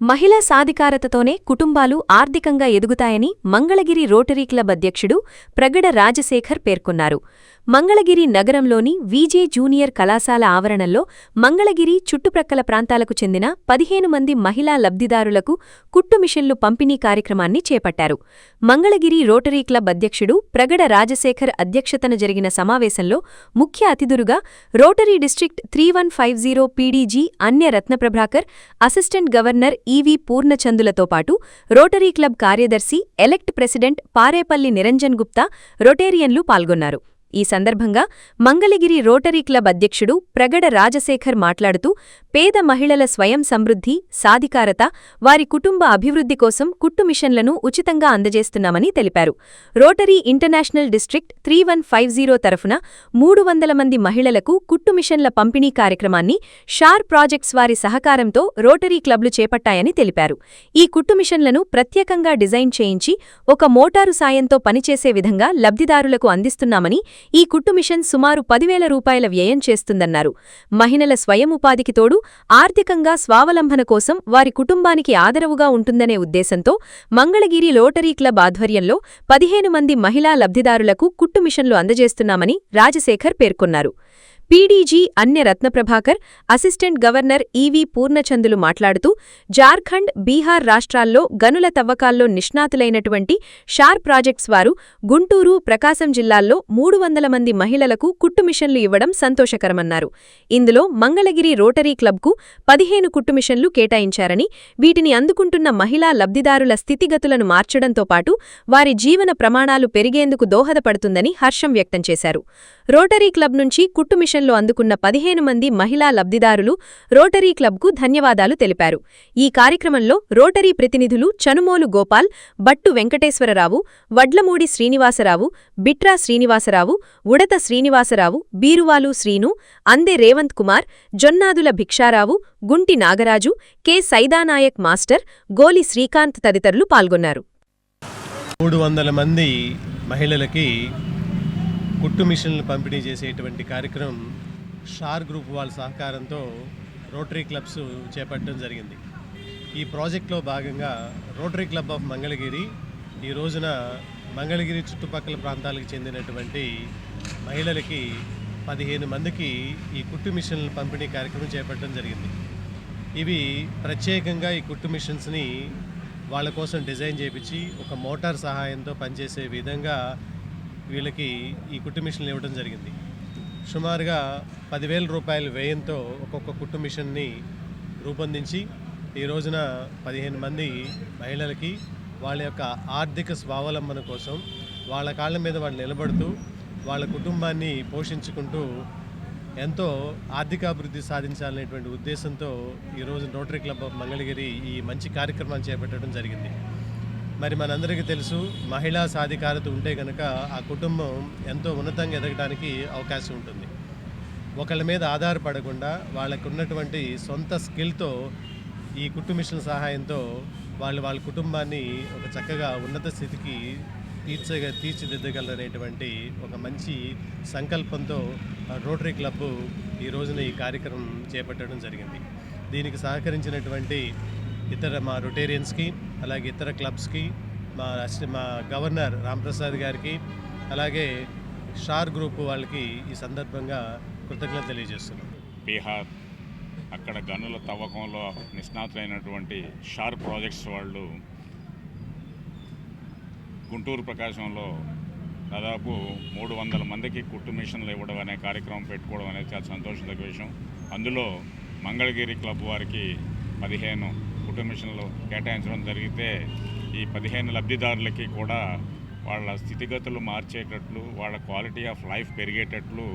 మహిళా సాధికారతతోనే కుటుంబాలు ఆర్థికంగా ఎదుగుతాయని మంగళగిరి రోటరీ క్లబ్ అధ్యక్షుడు ప్రగడ రాజశేఖర్ పేర్కొన్నారు. మంగళగిరి నగరంలోని వీజే జూనియర్ కళాశాల ఆవరణలో మంగళగిరి చుట్టుప్రక్కల ప్రాంతాలకు చెందిన 15 మంది మహిళా లబ్ధిదారులకు కుట్టు మిషన్లు పంపిణీ కార్యక్రమాన్ని చేపట్టారు. మంగళగిరి రోటరీ క్లబ్ అధ్యక్షుడు ప్రగడ రాజశేఖర్ అధ్యక్షతన జరిగిన సమావేశంలో ముఖ్య అతిథులుగా రోటరీ డిస్ట్రిక్ట్ 3150 పీడీజీ అన్య రత్నప్రభాకర్, అసిస్టెంట్ గవర్నర్ ఈవీ పూర్ణచందులతో పాటు రోటరీ క్లబ్ కార్యదర్శి ఎలెక్ట్ ప్రెసిడెంట్ పారేపల్లి నిరంజన్ గుప్తా, రొటేరియన్లు పాల్గొన్నారు. ఈ సందర్భంగా మంగళగిరి రోటరీ క్లబ్ అధ్యక్షుడు ప్రగడ రాజశేఖర్ మాట్లాడుతూ, పేద మహిళల స్వయం సమృద్ధి, సాధికారత, వారి కుటుంబ అభివృద్ధి కోసం కుట్టు మిషన్లను ఉచితంగా అందజేస్తున్నామని తెలిపారు. రోటరీ ఇంటర్నేషనల్ డిస్ట్రిక్ట్ 3150 తరఫున 300 మంది మహిళలకు కుట్టు మిషన్ల పంపిణీ కార్యక్రమాన్ని షార్ ప్రాజెక్ట్స్ వారి సహకారంతో రోటరీ క్లబ్లు చేపట్టాయని తెలిపారు. ఈ కుట్టు మిషన్లను ప్రత్యేకంగా డిజైన్ చేయించి ఒక మోటారు సాయంతో పనిచేసే విధంగా లబ్ధిదారులకు అందిస్తున్నామని, ఈ కుట్టు మిషన్ సుమారు 10,000 రూపాయల వ్యయం చేస్తుందన్నారు. మహిళల స్వయం ఉపాధికి తోడు ఆర్థికంగా స్వావలంబన కోసం వారి కుటుంబానికి ఆదరవుగా ఉంటుందనే ఉద్దేశంతో మంగళగిరి రోటరీ క్లబ్ ఆధ్వర్యంలో 15 మంది మహిళా లబ్ధిదారులకు కుట్టు మిషన్లు అందజేస్తున్నామని రాజశేఖర్ పేర్కొన్నారు. పీడీజీ అన్య రత్నప్రభాకర్, అసిస్టెంట్ గవర్నర్ ఈవీ పూర్ణచందులు మాట్లాడుతూ, జార్ఖండ్, బీహార్ రాష్ట్రాల్లో గనుల తవ్వకాల్లో నిష్ణాతులైనటువంటి షార్ ప్రాజెక్ట్స్ వారు గుంటూరు, ప్రకాశం జిల్లాల్లో 300 మంది మహిళలకు కుట్టు మిషన్లు ఇవ్వడం సంతోషకరమన్నారు. ఇందులో మంగళగిరి రోటరీ క్లబ్కు 15 కుట్టు మిషన్లు కేటాయించారని, వీటిని అందుకుంటున్న మహిళా లబ్ధిదారుల స్థితిగతులను మార్చడంతో పాటు వారి జీవన ప్రమాణాలు పెరిగేందుకు దోహదపడుతుందని హర్షం వ్యక్తం చేశారు. రోటరీ క్లబ్ నుంచి కుట్టు మిషన్లు అందుకున్న 15 మంది మహిళా లబ్ధిదారులు రోటరీ క్లబ్కు ధన్యవాదాలు తెలిపారు. ఈ కార్యక్రమంలో రోటరీ ప్రతినిధులు చనుమోలు గోపాల్, బట్టు వెంకటేశ్వరరావు, వడ్లమూడి శ్రీనివాసరావు, బిట్రా శ్రీనివాసరావు, ఉడత శ్రీనివాసరావు, బీరువాలు శ్రీను, అందె రేవంత్ కుమార్, జొన్నాదుల భిక్షారావు, గుంటి నాగరాజు, కె సైదానాయక్ మాస్టర్, గోలి శ్రీకాంత్ తదితరులు పాల్గొన్నారు. 300 మంది మహిళలకి కుట్టు మిషన్లు పంపిణీ చేసేటువంటి కార్యక్రమం షార్ గ్రూప్ వాళ్ళ సహకారంతో రోటరీ క్లబ్స్ చేపట్టడం జరిగింది. ఈ ప్రాజెక్ట్లో భాగంగా రోటరీ క్లబ్ ఆఫ్ మంగళగిరి ఈ రోజున మంగళగిరి చుట్టుపక్కల ప్రాంతాలకు చెందినటువంటి మహిళలకి 15 మందికి ఈ కుట్టు మిషన్ల పంపిణీ కార్యక్రమం చేపట్టడం జరిగింది. ఇవి ప్రత్యేకంగా ఈ కుట్టు మిషన్స్ని వాళ్ళ కోసం డిజైన్ చేయించి ఒక మోటార్ సహాయంతో పనిచేసే విధంగా వీళ్ళకి ఈ కుట్టు మిషన్లు ఇవ్వడం జరిగింది. సుమారుగా 10,000 రూపాయల వ్యయంతో ఒక్కొక్క కుట్టు మిషన్ని రూపొందించి ఈ రోజున 15 మంది మహిళలకి వాళ్ళ యొక్క ఆర్థిక స్వావలంబన కోసం వాళ్ళ కాళ్ళ మీద వాళ్ళు నిలబడుతూ వాళ్ళ కుటుంబాన్ని పోషించుకుంటూ ఎంతో ఆర్థికాభివృద్ధి సాధించాలనేటువంటి ఉద్దేశంతో ఈరోజు రోటరీ క్లబ్ ఆఫ్ మంగళగిరి ఈ మంచి కార్యక్రమాన్ని చేపట్టడం జరిగింది. మరి మనందరికీ తెలుసు, మహిళా సాధికారత ఉంటే కనుక ఆ కుటుంబం ఎంతో ఉన్నతంగా ఎదగడానికి అవకాశం ఉంటుంది. ఒకళ్ళ మీద ఆధారపడకుండా వాళ్ళకు ఉన్నటువంటి సొంత స్కిల్తో ఈ కుట్టు మిషన్ సహాయంతో వాళ్ళ కుటుంబాన్ని ఒక చక్కగా ఉన్నత స్థితికి తీర్చిదిద్దగలనేటువంటి ఒక మంచి సంకల్పంతో రోటరీ క్లబ్ ఈ రోజున ఈ కార్యక్రమం చేపట్టడం జరిగింది. దీనికి సహకరించినటువంటి మా రొటేరియన్స్కి, అలాగే ఇతర క్లబ్స్కి, మా గవర్నర్ రాంప్రసాద్ గారికి, అలాగే షార్ గ్రూప్ వాళ్ళకి ఈ సందర్భంగా కృతజ్ఞతలు తెలియజేస్తున్నాం. బీహార్ అక్కడ గనుల తవ్వకంలో నిష్ణాతులైనటువంటి షార్ ప్రాజెక్ట్స్ వాళ్ళు గుంటూరు, ప్రకాశంలో దాదాపు 300 మందికి కుట్టు మిషన్లు ఇవ్వడం అనే కార్యక్రమం పెట్టుకోవడం అనేది చాలా సంతోషదగ్గ విషయం. అందులో మంగళగిరి క్లబ్ వారికి 15 కుట్టు మిషన్లు కేటాయించడం జరిగితే ఈ 15 లబ్ధిదారులకి కూడా వాళ్ళ స్థితిగతులు మార్చేటట్లు, వాళ్ళ క్వాలిటీ ఆఫ్ లైఫ్ పెరిగేటట్లు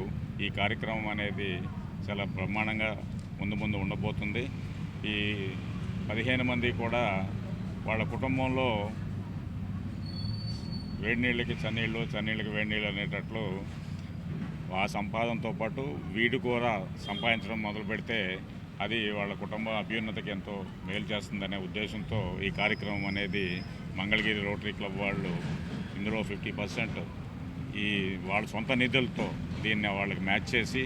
ఈ కార్యక్రమం అనేది చాలా బ్రహ్మాండంగా ముందు ఉండబోతుంది. ఈ 15 మంది కూడా వాళ్ళ కుటుంబంలో వేడి నీళ్ళకి చన్నీళ్ళు, చన్నీళ్ళకి వేడి నీళ్ళు అనేటట్లు ఆ సంపాదనతో పాటు వీడి కూడా సంపాదించడం మొదలు పెడితే అది వాళ్ళ కుటుంబ అభ్యున్నతికి ఎంతో మేలు చేస్తుందనే ఉద్దేశంతో ఈ కార్యక్రమం అనేది మంగళగిరి రోటరీ క్లబ్ వాళ్ళు ఇందులో 50% ఈ వాళ్ళ సొంత నిధులతో దీన్ని వాళ్ళకి మ్యాచ్ చేసి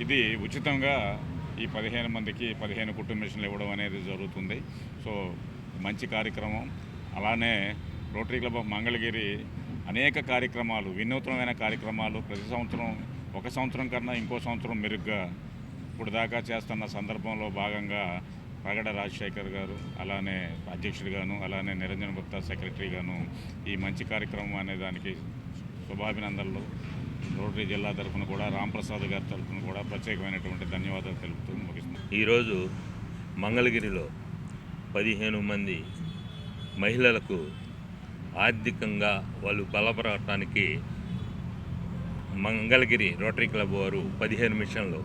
ఇది ఉచితంగా ఈ 15 మందికి 15 కుట్టు మిషన్లు ఇవ్వడం అనేది జరుగుతుంది. సో మంచి కార్యక్రమం. అలానే రోటరీ క్లబ్ ఆఫ్ మంగళగిరి అనేక కార్యక్రమాలు, వినూత్నమైన కార్యక్రమాలు ప్రతి సంవత్సరం ఒక సంవత్సరం కన్నా ఇంకో సంవత్సరం మెరుగ్గా ఇప్పుడు దాకా చేస్తున్న సందర్భంలో భాగంగా ప్రగడ రాజశేఖర్ గారు అలానే అధ్యక్షుడిగాను, అలానే నిరంజన్ గుప్తా సెక్రటరీగాను ఈ మంచి కార్యక్రమం అనే దానికి శుభాభినందనలు రోటరీ జిల్లా తరఫున కూడా, రాంప్రసాద్ గారి తరఫున కూడా ప్రత్యేకమైనటువంటి ధన్యవాదాలు తెలుపుతూ ముగిస్తున్నాం. ఈరోజు మంగళగిరిలో 15 మంది మహిళలకు ఆర్థికంగా వాళ్ళు బలపడటానికి మంగళగిరి రోటరీ క్లబ్ వారు 15 మిషన్లు,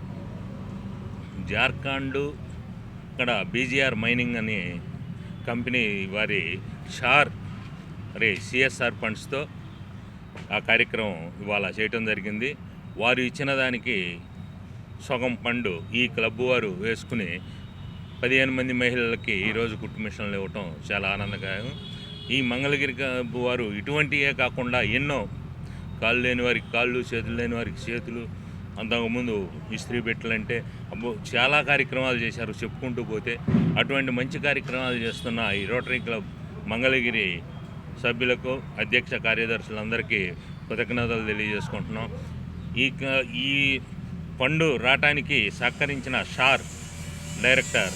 జార్ఖండ్ ఇక్కడ బీజీఆర్ మైనింగ్ అనే కంపెనీ వారి సిఎస్ఆర్ ఫండ్స్తో ఆ కార్యక్రమం ఇవాళ చేయటం జరిగింది. వారు ఇచ్చిన దానికి సగం ఫండ్ ఈ క్లబ్ వారు వేసుకుని 15 మంది మహిళలకి ఈరోజు కుట్టు మిషన్లు ఇవ్వటం చాలా ఆనందకరం. ఈ మంగళగిరి క్లబ్ వారు ఇటువంటివే కాకుండా ఎన్నో కాళ్ళు లేని వారికి కాళ్ళు, చేతులు లేని వారికి చేతులు, అంతకుముందు ఇస్త్రీ పెట్టాలంటే చాలా కార్యక్రమాలు చేశారు చెప్పుకుంటూ పోతే. అటువంటి మంచి కార్యక్రమాలు చేస్తున్న ఈ రోటరీ క్లబ్ మంగళగిరి సభ్యులకు, అధ్యక్ష కార్యదర్శులందరికీ కృతజ్ఞతలు తెలియజేసుకుంటున్నాం. ఈ ఫండ్ రావటానికి సహకరించిన డైరెక్టర్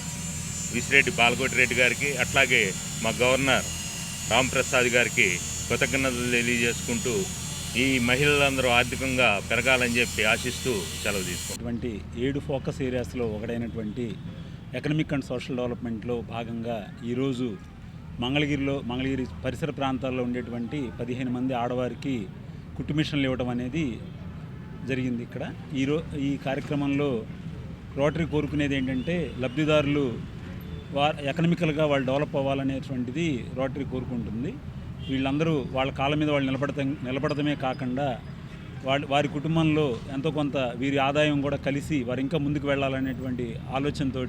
విసిరెడ్డి బాలకోటిరెడ్డి గారికి, అట్లాగే మా గవర్నర్ రాంప్రసాద్ గారికి కృతజ్ఞతలు తెలియజేసుకుంటూ ఈ మహిళలందరూ ఆర్థికంగా పెరగాలని చెప్పి ఆశిస్తూ సెలవు తీసుకుంటాం. 7 ఫోకస్ ఏరియాస్లో ఒకటైనటువంటి ఎకనమిక్ అండ్ సోషల్ డెవలప్మెంట్లో భాగంగా ఈరోజు మంగళగిరి పరిసర ప్రాంతాల్లో ఉండేటువంటి 15 మంది ఆడవారికి కుట్టు మిషన్లు ఇవ్వడం అనేది జరిగింది. ఇక్కడ ఈ కార్యక్రమంలో రోటరీ కోరుకునేది ఏంటంటే లబ్ధిదారులు ఎకనమికల్గా వాళ్ళు డెవలప్ అవ్వాలనేటువంటిది రోటరీ కోరుకుంటుంది. వీళ్ళందరూ వాళ్ళ కాళ్ళ మీద వాళ్ళు నిలబడటమే కాకుండా వారి కుటుంబంలో ఎంతో కొంత వీరి ఆదాయం కూడా కలిసి వారు ఇంకా ముందుకు వెళ్ళాలనేటువంటి ఆలోచనతో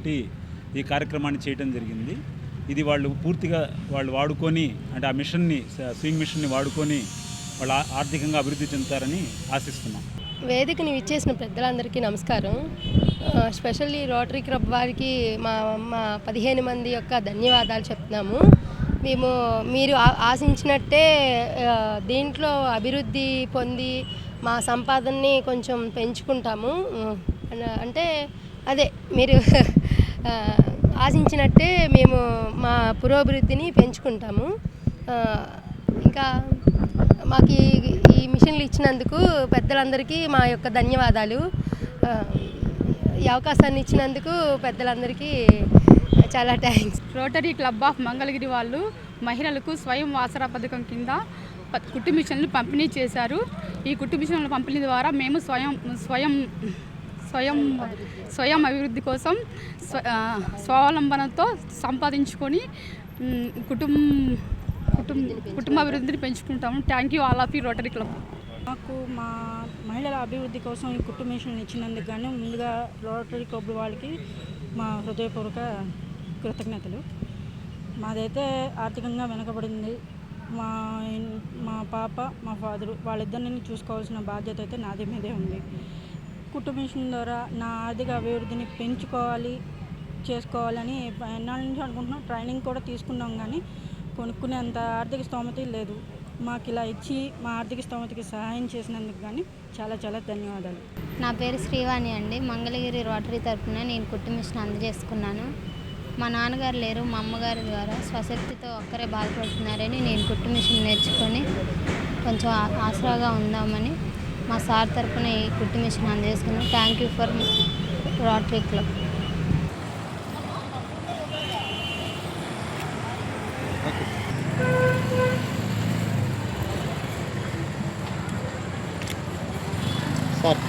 ఈ కార్యక్రమాన్ని చేయడం జరిగింది. ఇది వాళ్ళు పూర్తిగా వాడుకొని, అంటే ఆ మిషన్ని, స్వింగ్ మిషన్ని వాడుకొని వాళ్ళు ఆర్థికంగా అభివృద్ధి చెందుతారని ఆశిస్తున్నాం. వేదికని విచ్చేసిన పెద్దలందరికీ నమస్కారం. స్పెషల్లీ రోటరీ క్లబ్ వారికి మా 15 మంది యొక్క ధన్యవాదాలు చెప్తున్నాము. మీరు ఆశించినట్టే దీంట్లో అభివృద్ధి పొంది మా సంపాదనని కొంచెం పెంచుకుంటాము. అంటే అదే మీరు ఆశించినట్టే మేము మా పురోభివృద్ధిని పెంచుకుంటాము. ఇంకా మాకు ఈ మిషన్లు ఇచ్చినందుకు పెద్దలందరికీ మా యొక్క ధన్యవాదాలు. ఈ అవకాశాన్ని ఇచ్చినందుకు పెద్దలందరికీ చాలా thanks. Rotary club of Mangalagiri వాళ్ళు మహిళలకు స్వయం ఆసరా పథకం కింద కుట్టు మిషన్లు పంపిణీ చేశారు. ఈ కుట్టు మిషన్ల పంపిణీ ద్వారా మేము స్వయం అభివృద్ధి కోసం స్వావలంబనతో సంపాదించుకొని కుటుంబ అభివృద్ధిని పెంచుకుంటాము. Thank you all of you Rotary club. మాకు మా మహిళల అభివృద్ధి కోసం ఈ కుట్టు మిషన్లు ఇచ్చినందుకు కానీ ముందుగా రోటరీ క్లబ్ వాళ్ళకి మా హృదయపూర్వక కృతజ్ఞతలు. మాదైతే ఆర్థికంగా వెనకబడింది. మా పాప, మా ఫాదరు వాళ్ళిద్దరిని చూసుకోవాల్సిన బాధ్యత అయితే నాది మీదే ఉంది. కుట్టు మిషన్ ద్వారా నా ఆర్థిక అభివృద్ధిని చేసుకోవాలని ఎన్నాళ్ళ నుంచి అనుకుంటున్నాం. ట్రైనింగ్ కూడా తీసుకున్నాం, కానీ కొనుక్కునేంత ఆర్థిక స్తోమత లేదు. మాకు ఇలా ఇచ్చి మా ఆర్థిక స్తోమతకి సహాయం చేసినందుకు కానీ చాలా చాలా ధన్యవాదాలు. నా పేరు శ్రీవాణి అండి. మంగళగిరి రోటరీ తరఫున నేను కుట్టు మిషన్ అందజేసుకున్నాను. మా నాన్నగారు లేరు, మా అమ్మగారి ద్వారా స్వశక్తితో ఒక్కరే బాధపడుతున్నారని నేను కుట్టు మిషన్ నేర్చుకొని కొంచెం ఆసరాగా ఉందామని మా సార్ తరఫున ఈ కుట్టు మిషన్ అందజేసుకున్నాను. Thank you for Rotary club. Sir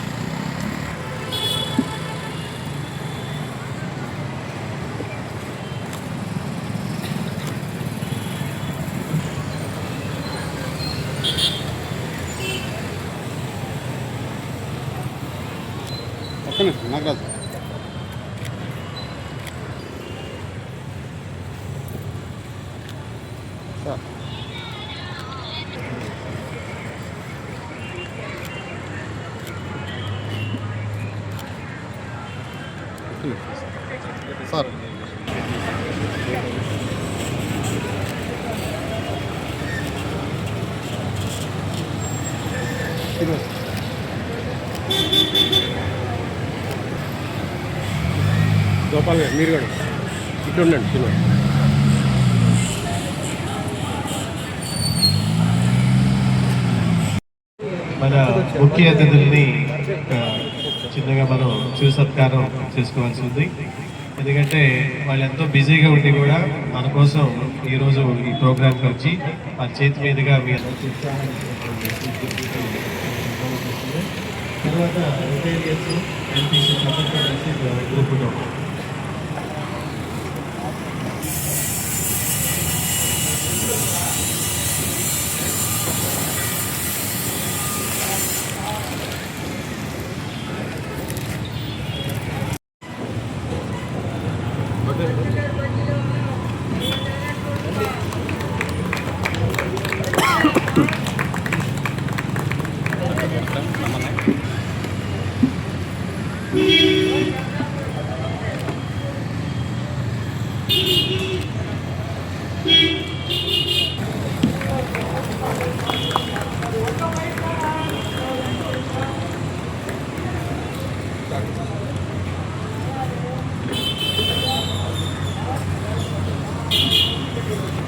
ఒక్క నిమిషం నాగరాజు. సార్ గోపాల్ గారు మీరు కూడా ఇటు ఉండండి శ్రీనివాస్. మన ముఖ్య అతిథుల్ని చిన్నగా మనం చూసి సత్కారం చేసుకోవాల్సి ఉంది. ఎందుకంటే వాళ్ళు ఎంతో బిజీగా ఉండి కూడా మన కోసం ఈరోజు ఈ ప్రోగ్రాంకి వచ్చి వాళ్ళ చేతి మీదుగా మీ తర్వాత గ్రూపులో